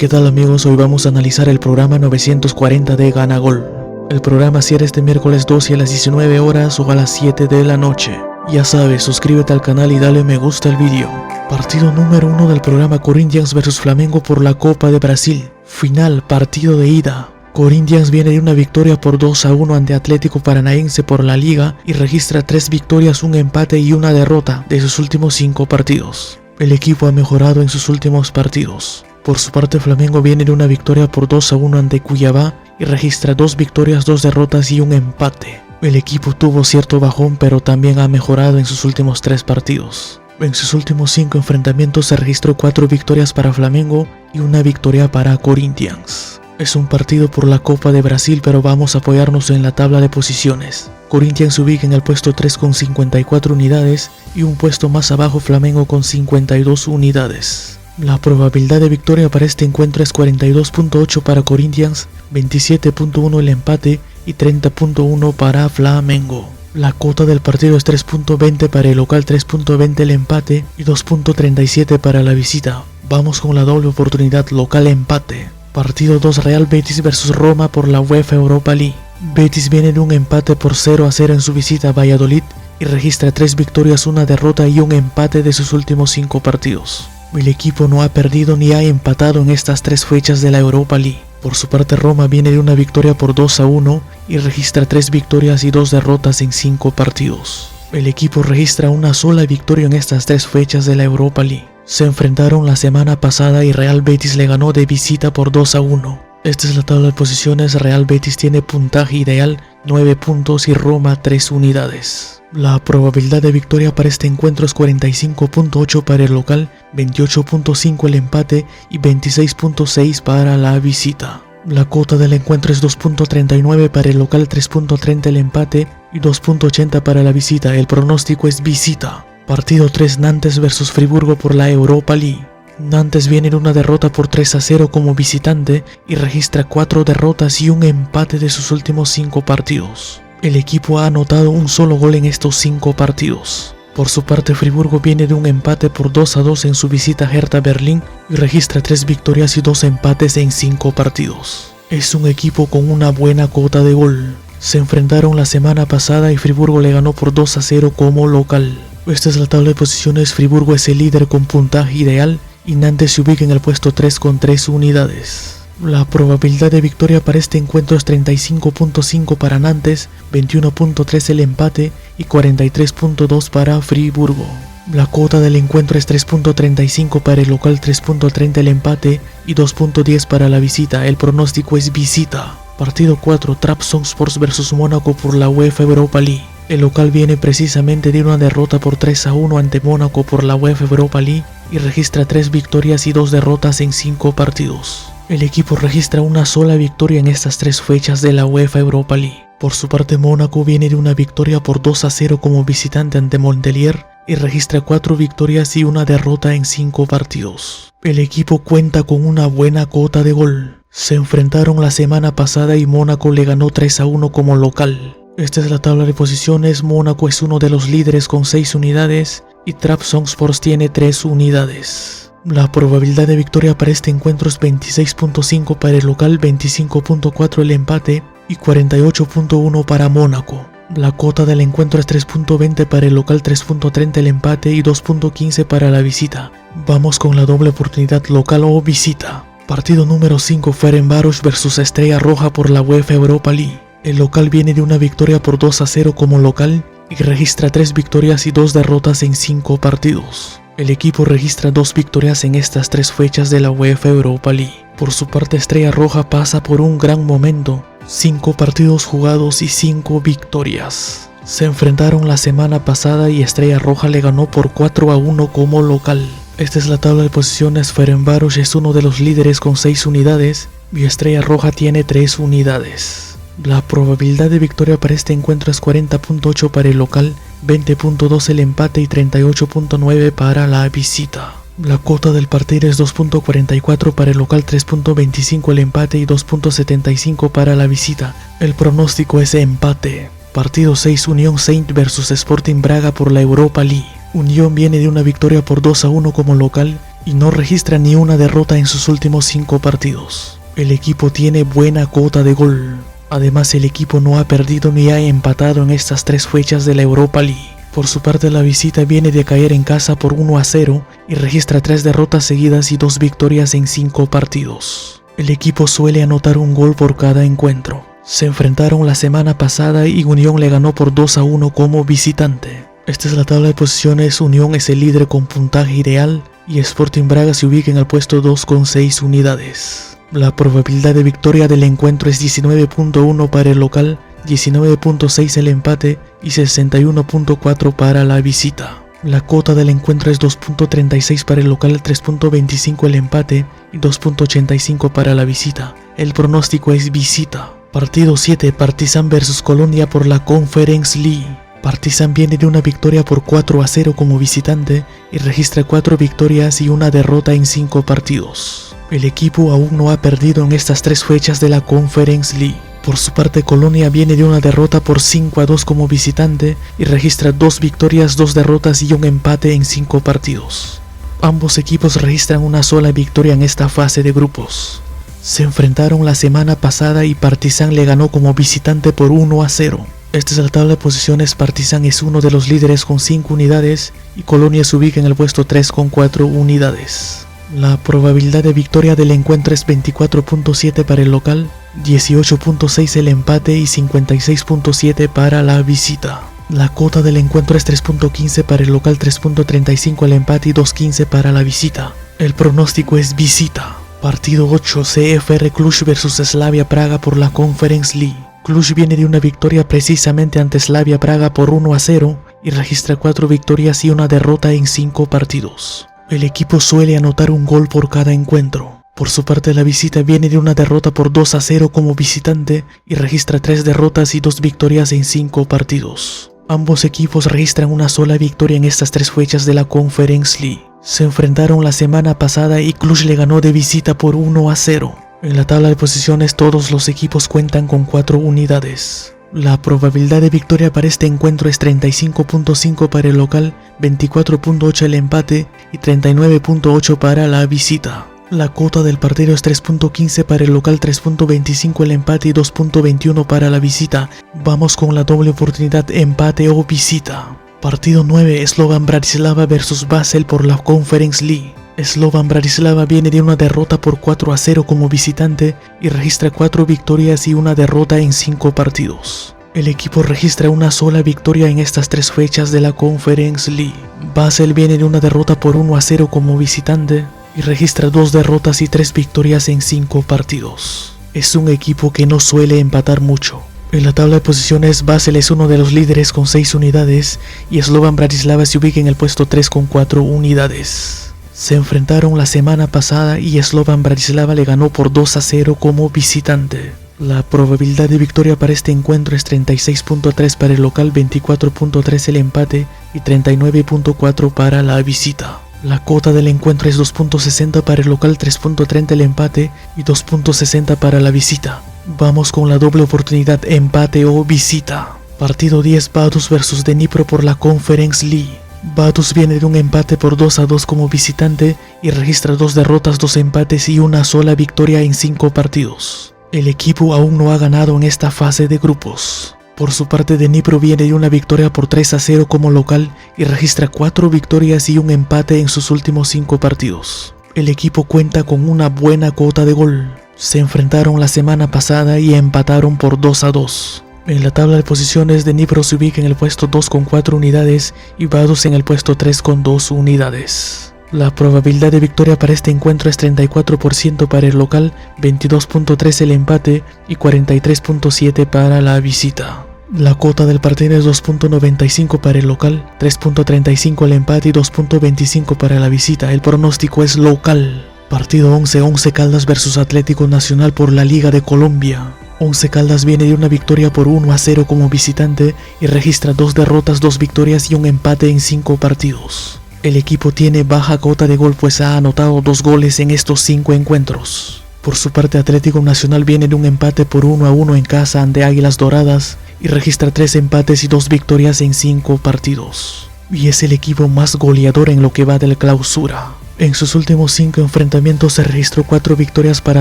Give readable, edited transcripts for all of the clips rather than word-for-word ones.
¿Qué tal amigos? Hoy vamos a analizar el programa 940 de Gana Gol. El programa cierra este miércoles 12 a las 19 horas o a las 7 de la noche. Ya sabes, suscríbete al canal y dale me gusta al vídeo. Partido número 1 del programa: Corinthians vs Flamengo por la Copa de Brasil. Final, partido de ida. Corinthians viene de una victoria por 2-1 ante Atlético Paranaense por la Liga y registra 3 victorias, un empate y una derrota de sus últimos 5 partidos. El equipo ha mejorado en sus últimos partidos. Por su parte, Flamengo viene de una victoria por 2-1 ante Cuiabá y registra 2 victorias, 2 derrotas y un empate. El equipo tuvo cierto bajón, pero también ha mejorado en sus últimos 3 partidos. En sus últimos 5 enfrentamientos se registró 4 victorias para Flamengo y una victoria para Corinthians. Es un partido por la Copa de Brasil, pero vamos a apoyarnos en la tabla de posiciones. Corinthians se ubica en el puesto 3 con 54 unidades y un puesto más abajo Flamengo con 52 unidades. La probabilidad de victoria para este encuentro es 42.8 para Corinthians, 27.1 el empate y 30.1 para Flamengo. La cuota del partido es 3.20 para el local, 3.20 el empate y 2.37 para la visita. Vamos con la doble oportunidad: local empate. Partido 2: Real Betis vs Roma por la UEFA Europa League. Betis viene de un empate por 0-0 en su visita a Valladolid y registra 3 victorias, una derrota y un empate de sus últimos 5 partidos. El equipo no ha perdido ni ha empatado en estas 3 fechas de la Europa League. Por su parte, Roma viene de una victoria por 2-1 y registra 3 victorias y 2 derrotas en 5 partidos. El equipo registra una sola victoria en estas 3 fechas de la Europa League. Se enfrentaron la semana pasada y Real Betis le ganó de visita por 2-1. Esta es la tabla de posiciones. Real Betis tiene puntaje ideal, 9 puntos y Roma 3 unidades. La probabilidad de victoria para este encuentro es 45.8 para el local, 28.5 el empate y 26.6 para la visita. La cuota del encuentro es 2.39 para el local, 3.30 el empate y 2.80 para la visita. El pronóstico es visita. Partido 3: Nantes vs Friburgo por la Europa League. Nantes viene de una derrota por 3-0 como visitante y registra 4 derrotas y un empate de sus últimos 5 partidos. El equipo ha anotado un solo gol en estos 5 partidos. Por su parte, Friburgo viene de un empate por 2-2 en su visita a Hertha Berlín y registra 3 victorias y 2 empates en 5 partidos. Es un equipo con una buena cuota de gol. Se enfrentaron la semana pasada y Friburgo le ganó por 2-0 como local. Esta es la tabla de posiciones. Friburgo es el líder con puntaje ideal y Nantes se ubica en el puesto 3 con 3 unidades. La probabilidad de victoria para este encuentro es 35.5 para Nantes, 21.3 el empate y 43.2 para Friburgo. La cuota del encuentro es 3.35 para el local, 3.30 el empate y 2.10 para la visita. El pronóstico es visita. Partido 4: Trabzonspor vs Mónaco por la UEFA Europa League. El local viene precisamente de una derrota por 3-1 ante Mónaco por la UEFA Europa League y registra 3 victorias y 2 derrotas en 5 partidos. El equipo registra una sola victoria en estas 3 fechas de la UEFA Europa League. Por su parte, Mónaco viene de una victoria por 2-0 como visitante ante Montpellier y registra 4 victorias y una derrota en 5 partidos. El equipo cuenta con una buena cuota de gol. Se enfrentaron la semana pasada y Mónaco le ganó 3-1 como local. Esta es la tabla de posiciones. Mónaco es uno de los líderes con 6 unidades y Trabzonspor tiene 3 unidades. La probabilidad de victoria para este encuentro es 26.5 para el local, 25.4 el empate y 48.1 para Mónaco. La cuota del encuentro es 3.20 para el local, 3.30 el empate y 2.15 para la visita. Vamos con la doble oportunidad: local o visita. Partido número 5: Ferencváros vs Estrella Roja por la UEFA Europa League. El local viene de una victoria por 2-0 como local y registra 3 victorias y 2 derrotas en 5 partidos. El equipo registra 2 victorias en estas 3 fechas de la UEFA Europa League. Por su parte, Estrella Roja pasa por un gran momento: 5 partidos jugados y 5 victorias. Se enfrentaron la semana pasada y Estrella Roja le ganó por 4-1 como local. Esta es la tabla de posiciones. Ferencváros es uno de los líderes con 6 unidades y Estrella Roja tiene 3 unidades. La probabilidad de victoria para este encuentro es 40.8 para el local, 20.2 el empate y 38.9 para la visita. La cuota del partido es 2.44 para el local, 3.25 el empate y 2.75 para la visita. El pronóstico es empate. Partido 6: Unión Saint vs Sporting Braga por la Europa League. Unión viene de una victoria por 2-1 como local y no registra ni una derrota en sus últimos 5 partidos. El equipo tiene buena cuota de gol. Además, el equipo no ha perdido ni ha empatado en estas 3 fechas de la Europa League. Por su parte, la visita viene de caer en casa por 1-0 y registra 3 derrotas seguidas y 2 victorias en 5 partidos. El equipo suele anotar un gol por cada encuentro. Se enfrentaron la semana pasada y Unión le ganó por 2-1 como visitante. Esta es la tabla de posiciones. Unión es el líder con puntaje ideal y Sporting Braga se ubica en el puesto 2 con 6 unidades. La probabilidad de victoria del encuentro es 19.1 para el local, 19.6 el empate y 61.4 para la visita. La cuota del encuentro es 2.36 para el local, 3.25 el empate y 2.85 para la visita. El pronóstico es visita. Partido 7, Partizan vs Colonia por la Conference League. Partizan viene de una victoria por 4-0 como visitante y registra 4 victorias y una derrota en 5 partidos. El equipo aún no ha perdido en estas 3 fechas de la Conference League. Por su parte, Colonia viene de una derrota por 5-2 como visitante y registra 2 victorias, 2 derrotas y un empate en 5 partidos. Ambos equipos registran una sola victoria en esta fase de grupos. Se enfrentaron la semana pasada y Partizan le ganó como visitante por 1-0. Esta es la tabla de posiciones. Partizan es uno de los líderes con 5 unidades y Colonia se ubica en el puesto 3 con 4 unidades. La probabilidad de victoria del encuentro es 24.7 para el local, 18.6 el empate y 56.7 para la visita. La cuota del encuentro es 3.15 para el local, 3.35 el empate y 2.15 para la visita. El pronóstico es visita. Partido 8, CFR Cluj vs Slavia Praga por la Conference League. Cluj viene de una victoria precisamente ante Slavia Praga por 1-0 y registra 4 victorias y una derrota en 5 partidos. El equipo suele anotar un gol por cada encuentro. Por su parte, la visita viene de una derrota por 2-0 como visitante y registra 3 derrotas y 2 victorias en 5 partidos. Ambos equipos registran una sola victoria en estas 3 fechas de la Conference League. Se enfrentaron la semana pasada y Cluj le ganó de visita por 1-0. En la tabla de posiciones todos los equipos cuentan con 4 unidades. La probabilidad de victoria para este encuentro es 35.5 para el local, 24.8 el empate y 39.8 para la visita. La cuota del partido es 3.15 para el local, 3.25 el empate y 2.21 para la visita. Vamos con la doble oportunidad, empate o visita. Partido 9, Slovan Bratislava vs Basel por la Conference League. Slovan Bratislava viene de una derrota por 4-0 como visitante y registra 4 victorias y una derrota en 5 partidos. El equipo registra una sola victoria en estas 3 fechas de la Conference League. Basel viene de una derrota por 1-0 como visitante y registra 2 derrotas y 3 victorias en 5 partidos. Es un equipo que no suele empatar mucho. En la tabla de posiciones, Basel es uno de los líderes con 6 unidades y Slovan Bratislava se ubica en el puesto 3 con 4 unidades. Se enfrentaron la semana pasada y Slovan Bratislava le ganó por 2-0 como visitante. La probabilidad de victoria para este encuentro es 36.3 para el local, 24.3 el empate y 39.4 para la visita. La cuota del encuentro es 2.60 para el local, 3.30 el empate y 2.60 para la visita. Vamos con la doble oportunidad, empate o visita. Partido 10, Vaduz vs Dnipro por la Conference League. Vaduz viene de un empate por 2-2 como visitante y registra 2 derrotas, 2 empates y una sola victoria en 5 partidos. El equipo aún no ha ganado en esta fase de grupos. Por su parte, Dnipro viene de una victoria por 3-0 como local y registra 4 victorias y un empate en sus últimos 5 partidos. El equipo cuenta con una buena cuota de gol. Se enfrentaron la semana pasada y empataron por 2-2. En la tabla de posiciones, Dnipro se ubica en el puesto 2 con 4 unidades y Vaduz en el puesto 3 con 2 unidades. La probabilidad de victoria para este encuentro es 34% para el local, 22.3 el empate y 43.7 para la visita. La cuota del partido es 2.95 para el local, 3.35 el empate y 2.25 para la visita. El pronóstico es local. Partido 11, Once Caldas vs Atlético Nacional por la Liga de Colombia. Once Caldas viene de una victoria por 1-0 como visitante y registra 2 derrotas, 2 victorias y un empate en 5 partidos. El equipo tiene baja cuota de gol pues ha anotado 2 goles en estos 5 encuentros. Por su parte, Atlético Nacional viene de un empate por 1-1 en casa ante Águilas Doradas y registra 3 empates y 2 victorias en 5 partidos. Y es el equipo más goleador en lo que va de la clausura. En sus últimos 5 enfrentamientos se registró 4 victorias para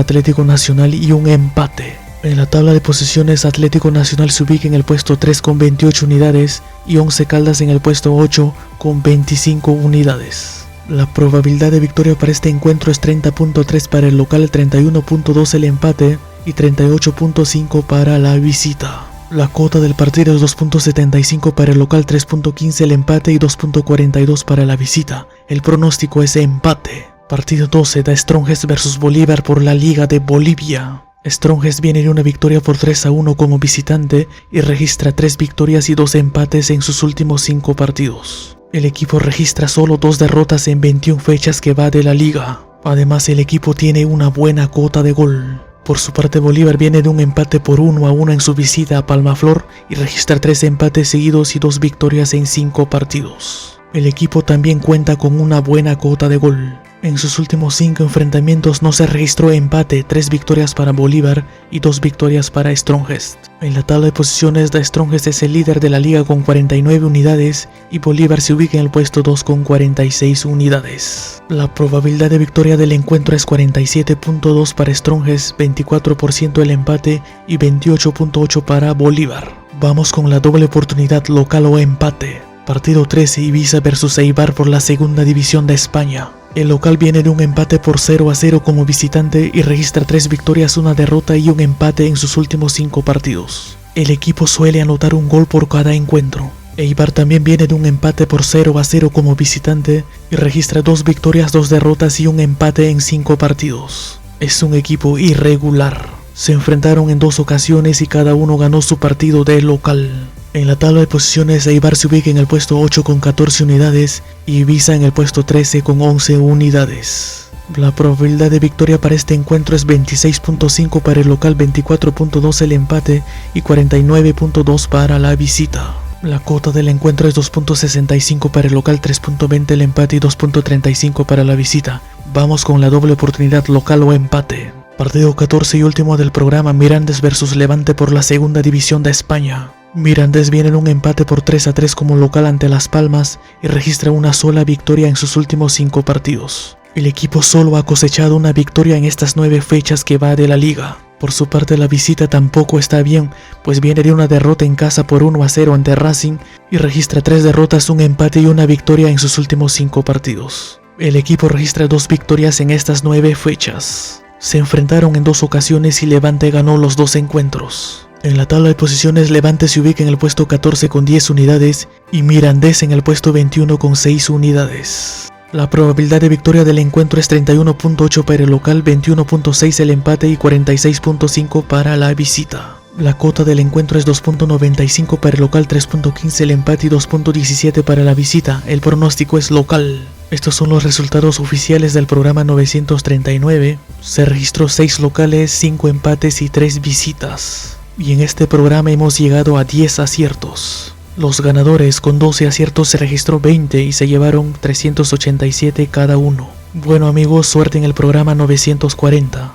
Atlético Nacional y un empate. En la tabla de posiciones, Atlético Nacional se ubica en el puesto 3 con 28 unidades y Once Caldas en el puesto 8 con 25 unidades. La probabilidad de victoria para este encuentro es 30.3 para el local, 31.2 el empate y 38.5 para la visita. La cuota del partido es 2.75 para el local, 3.15 el empate y 2.42 para la visita. El pronóstico es empate. Partido 12 da Strongest vs Bolívar por la Liga de Bolivia. Strongest viene de una victoria por 3-1 como visitante y registra 3 victorias y 2 empates en sus últimos 5 partidos. El equipo registra solo 2 derrotas en 21 fechas que va de la liga. Además, el equipo tiene una buena cuota de gol. Por su parte, Bolívar viene de un empate por 1-1 en su visita a Palmaflor y registra 3 empates seguidos y 2 victorias en 5 partidos. El equipo también cuenta con una buena cuota de gol. En sus últimos 5 enfrentamientos no se registró empate, 3 victorias para Bolívar y 2 victorias para Strongest. En la tabla de posiciones, The Strongest es el líder de la liga con 49 unidades y Bolívar se ubica en el puesto 2 con 46 unidades. La probabilidad de victoria del encuentro es 47.2 para Strongest, 24% el empate y 28.8 para Bolívar. Vamos con la doble oportunidad local o empate. Partido 13, Ibiza vs Eibar por la segunda división de España. El local viene de un empate por 0-0 como visitante y registra 3 victorias, 1 derrota y un empate en sus últimos 5 partidos. El equipo suele anotar un gol por cada encuentro. Eibar también viene de un empate por 0-0 como visitante y registra 2 victorias, 2 derrotas y un empate en 5 partidos. Es un equipo irregular. Se enfrentaron en 2 ocasiones y cada uno ganó su partido de local. En la tabla de posiciones, Eibar se ubica en el puesto 8 con 14 unidades y Ibiza en el puesto 13 con 11 unidades. La probabilidad de victoria para este encuentro es 26.5 para el local, 24.2 el empate y 49.2 para la visita. La cuota del encuentro es 2.65 para el local, 3.20 el empate y 2.35 para la visita. Vamos con la doble oportunidad local o empate. Partido 14 y último del programa, Mirandés vs Levante por la segunda división de España. Mirandés viene en un empate por 3-3 como local ante Las Palmas y registra una sola victoria en sus últimos 5 partidos. El equipo solo ha cosechado una victoria en estas 9 fechas que va de la liga. Por su parte, la visita tampoco está bien, pues viene de una derrota en casa por 1-0 ante Racing y registra 3 derrotas, un empate y una victoria en sus últimos 5 partidos. El equipo registra 2 victorias en estas 9 fechas. Se enfrentaron en 2 ocasiones y Levante ganó los 2 encuentros. En la tabla de posiciones, Levante se ubica en el puesto 14 con 10 unidades y Mirandés en el puesto 21 con 6 unidades. La probabilidad de victoria del encuentro es 31.8 para el local, 21.6 el empate y 46.5 para la visita. La cuota del encuentro es 2.95 para el local, 3.15 el empate y 2.17 para la visita. El pronóstico es local. Estos son los resultados oficiales del programa 939. Se registró 6 locales, 5 empates y 3 visitas. Y en este programa hemos llegado a 10 aciertos. Los ganadores con 12 aciertos se registró 20 y se llevaron 387 cada uno. Bueno amigos, suerte en el programa 940.